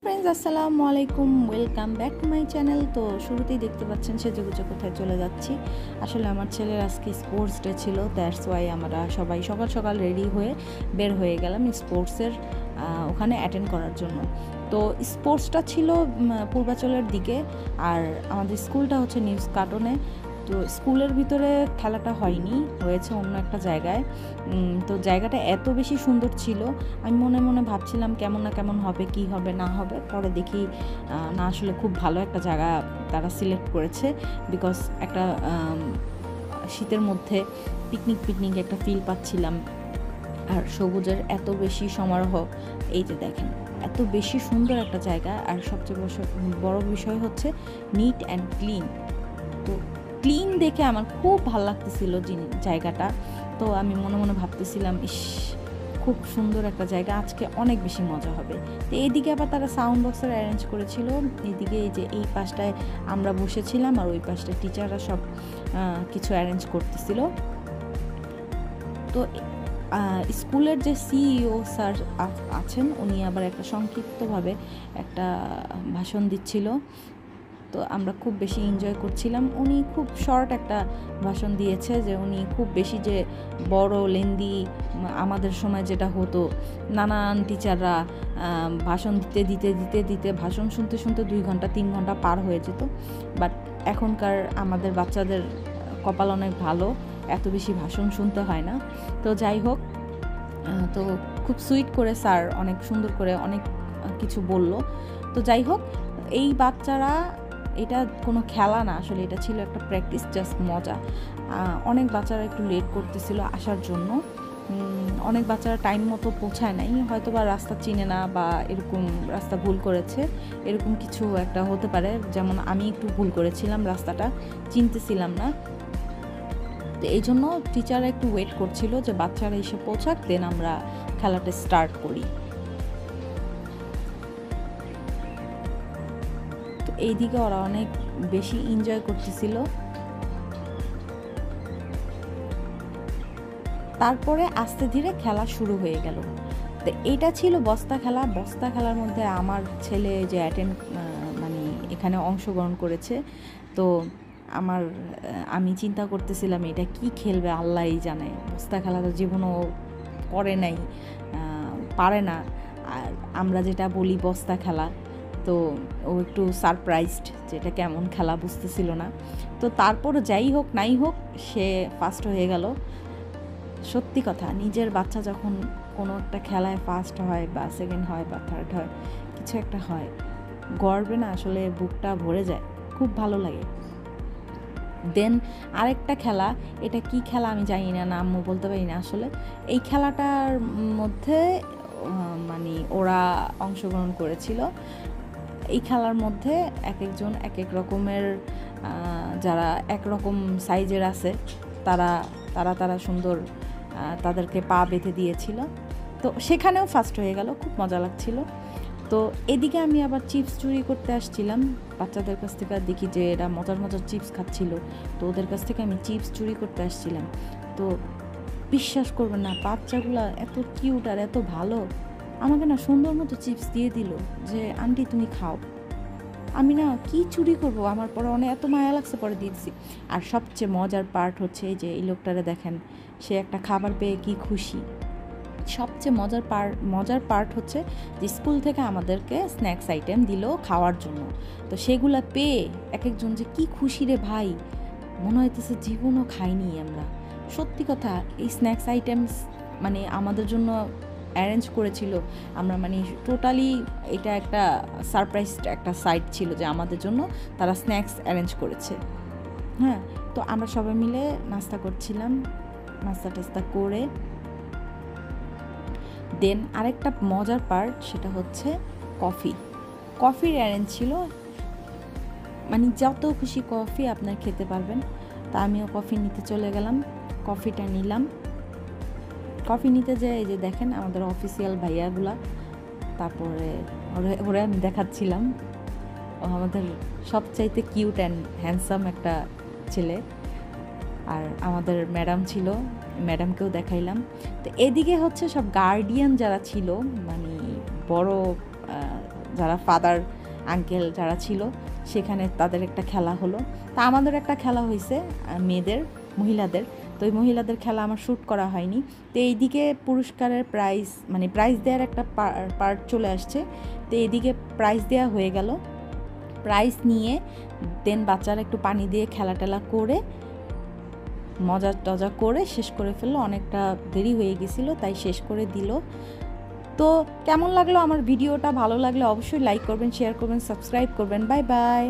Friends আসসালামু আলাইকুম welcome back to my channel. তো শুরুতেই দেখতে পাচ্ছেন সেজেগুজে কোথায় চলে যাচ্ছি। আসলে আমার ছেলের আজকে স্পোর্টস ডে ছিল, দ্যাটস ওয়াই আমরা সবাই সকাল সকাল রেডি হয়ে বের হয়ে গেলাম স্পোর্টসের ওখানে অ্যাটেন্ড করার জন্য। তো স্পোর্টসটা ছিল পূর্বাচলের দিকে, আর আমাদের স্কুলটা হচ্ছে নিউজ কার্টনে। তো স্কুলের ভিতরে খেলাটা হয়নি, হয়েছে অন্য একটা জায়গায়। তো জায়গাটা এত বেশি সুন্দর ছিল, আমি মনে মনে ভাবছিলাম কেমন না কেমন হবে, কি হবে না হবে। পরে দেখি না, আসলে খুব ভালো একটা জায়গা তারা সিলেক্ট করেছে। বিকজ একটা শীতের মধ্যে পিকনিক একটা ফিল পাচ্ছিলাম। আর সবুজের এত বেশি সমারোহ, এই যে দেখেন এত বেশি সুন্দর একটা জায়গা। আর সবচেয়ে বড় বিষয় হচ্ছে নিট অ্যান্ড ক্লিন। তো ক্লিন দেখে আমার খুব ভালো লাগতেছিল জায়গাটা। তো আমি মনে মনে ভাবতেছিলাম, ইস খুব সুন্দর একটা জায়গা, আজকে অনেক বেশি মজা হবে। তো এইদিকে আবার তারা সাউন্ড বক্সের অ্যারেঞ্জ করেছিল। এইদিকে এই যে এই পাশটায় আমরা বসেছিলাম, আর ওই পাশটায় টিচাররা সব কিছু অ্যারেঞ্জ করতেছিল। তো স্কুলের যে সিইও স্যার আছেন, উনি আবার একটা সংক্ষিপ্তভাবে একটা ভাষণ দিচ্ছিল। তো আমরা খুব বেশি এনজয় করছিলাম। উনি খুব শর্ট একটা ভাষণ দিয়েছে, যে উনি খুব বেশি যে বড় লেন্দি আমাদের সময় যেটা হতো, নানান টিচাররা ভাষণ দিতে ভাষণ শুনতে 2 ঘন্টা 3 ঘন্টা পার হয়ে যেত। বাট এখনকার আমাদের বাচ্চাদের কপাল অনেক ভালো, এত বেশি ভাষণ শুনতে হয় না। তো যাই হোক, তো খুব সুইট করে স্যার অনেক সুন্দর করে অনেক কিছু বলল। তো যাই হোক, এই বাচ্চারা, এটা কোনো খেলা না, আসলে এটা ছিল একটা প্র্যাকটিস, জাস্ট মজা। অনেক বাচ্চারা একটু লেট করতেছিল আসার জন্য, অনেক বাচ্চারা টাইম মতো পৌঁছায় নাই, হয়তো বা রাস্তা চিনে না বা এরকম রাস্তা ভুল করেছে, এরকম কিছু একটা হতে পারে। যেমন আমি একটু ভুল করেছিলাম, রাস্তাটা চিনতেছিলাম না। তো এই জন্য টিচাররা একটু ওয়েট করছিল যে বাচ্চারা এসে পৌঁছাক, দেন আমরা খেলাটা স্টার্ট করি। তো এইদিকে ওরা অনেক বেশি এনজয় করতেছিল। তারপরে আস্তে ধীরে খেলা শুরু হয়ে গেল। তো এইটা ছিল বস্তা খেলা। বস্তা খেলার মধ্যে আমার ছেলে যে মানে এখানে অংশগ্রহণ করেছে। তো আমি চিন্তা করতেছিলাম এটা কি খেলবে, আল্লাহই জানে। বস্তা খেলা তো জীবনও করে নাই, পারে না। আর আমরা যেটা বলি বস্তা খেলা, তো ও একটু সারপ্রাইজড যে এটা কেমন খেলা, বুঝতেছিল না। তো তারপর যাই হোক নাই হোক, সে ফার্স্ট হয়ে গেল। সত্যি কথা, নিজের বাচ্চা যখন কোনো একটা খেলায় ফার্স্ট হয় বা সেকেন্ড হয় বা থার্ড হয়, কিছু একটা হয়, গর্বে না আসলে বুকটা ভরে যায়, খুব ভালো লাগে। দেন আরেকটা খেলা, এটা কি খেলা আমি জানি না, নামও বলতে পারি না আসলে। এই খেলাটার মধ্যে মানে ওরা অংশগ্রহণ করেছিল। এই খেলার মধ্যে এক একজন এক এক রকমের, যারা একরকম সাইজের আছে, তারা তারা তারা সুন্দর তাদেরকে পা বেঁধে দিয়েছিল। তো সেখানেও ফার্স্ট হয়ে গেল, খুব মজা লাগছিল। তো এদিকে আমি আবার চিপস চুরি করতে আসছিলাম বাচ্চাদের কাছ থেকে, দেখি যে এরা মজার মজার চিপস খাচ্ছিল। তো ওদের কাছ থেকে আমি চিপস চুরি করতে আসছিলাম। তো বিশ্বাস করবেন না, বাচ্চাগুলো এত কিউট আর এত ভালো, আমাকে না সুন্দর মতো চিপস দিয়ে দিল যে আন্টি তুমি খাও। আমি না কি চুরি করব, আমার পরে অনেক এত মায়া লাগছে, পরে দিয়ে দিছি। আর সবচেয়ে মজার পার্ট হচ্ছে এই যে এই লোকটারে দেখেন, সে একটা খাবার পেয়ে কি খুশি। সবচেয়ে মজার পার্ট হচ্ছে যে স্কুল থেকে আমাদেরকে স্ন্যাক্স আইটেম দিল খাওয়ার জন্য। তো সেগুলা পেয়ে এক একজন যে কি খুশি রে ভাই, মনে হইতেছে জীবনও খাইনি আমরা। সত্যি কথা, এই স্ন্যাক্স আইটেমস মানে আমাদের জন্য অ্যারেঞ্জ করেছিল। আমরা মানে টোটালি এটা একটা সারপ্রাইজ একটা সাইট ছিল যে আমাদের জন্য তারা স্ন্যাক্স অ্যারেঞ্জ করেছে। হ্যাঁ, তো আমরা সবাই মিলে নাস্তা করছিলাম, নাস্তা টাস্তা করে দেন আরেকটা মজার পার্ট, সেটা হচ্ছে কফির অ্যারেঞ্জ ছিল। মানে যত খুশি কফি আপনার খেতে পারবেন। তা আমিও কফি নিতে চলে গেলাম, কফিটা নিলাম। কফি নিতে যেয়ে এই যে দেখেন আমাদের অফিসিয়াল ভাইয়াগুলা, তারপরে ওরা আমি দেখাচ্ছিলাম। ও আমাদের সবচাইতে কিউট অ্যান্ড হ্যান্ডসাম একটা ছেলে। আর আমাদের ম্যাডাম ছিল, ম্যাডামকেও দেখাইলাম। তো এদিকে হচ্ছে সব গার্ডিয়ান যারা ছিল, মানে বড় যারা ফাদার আঙ্কেল যারা ছিল সেখানে তাদের একটা খেলা হলো। তা আমাদের একটা খেলা হয়েছে মেয়েদের, মহিলাদের। তো ওই মহিলাদের খেলা আমার শ্যুট করা হয়নি। তো এইদিকে পুরস্কারের প্রাইজ মানে প্রাইজ দেওয়ার একটা পার্ট চলে আসছে। তো এইদিকে প্রাইজ দেওয়া হয়ে গেল, প্রাইজ নিয়ে দেন বাচ্চারা একটু পানি দিয়ে খেলা টেলা করে মজা টজা করে শেষ করে ফেললো। অনেকটা দেরি হয়ে গেছিলো তাই শেষ করে দিল। তো কেমন লাগলো আমার ভিডিওটা? ভালো লাগলে অবশ্যই লাইক করবেন, শেয়ার করবেন, সাবস্ক্রাইব করবেন। Bye bye.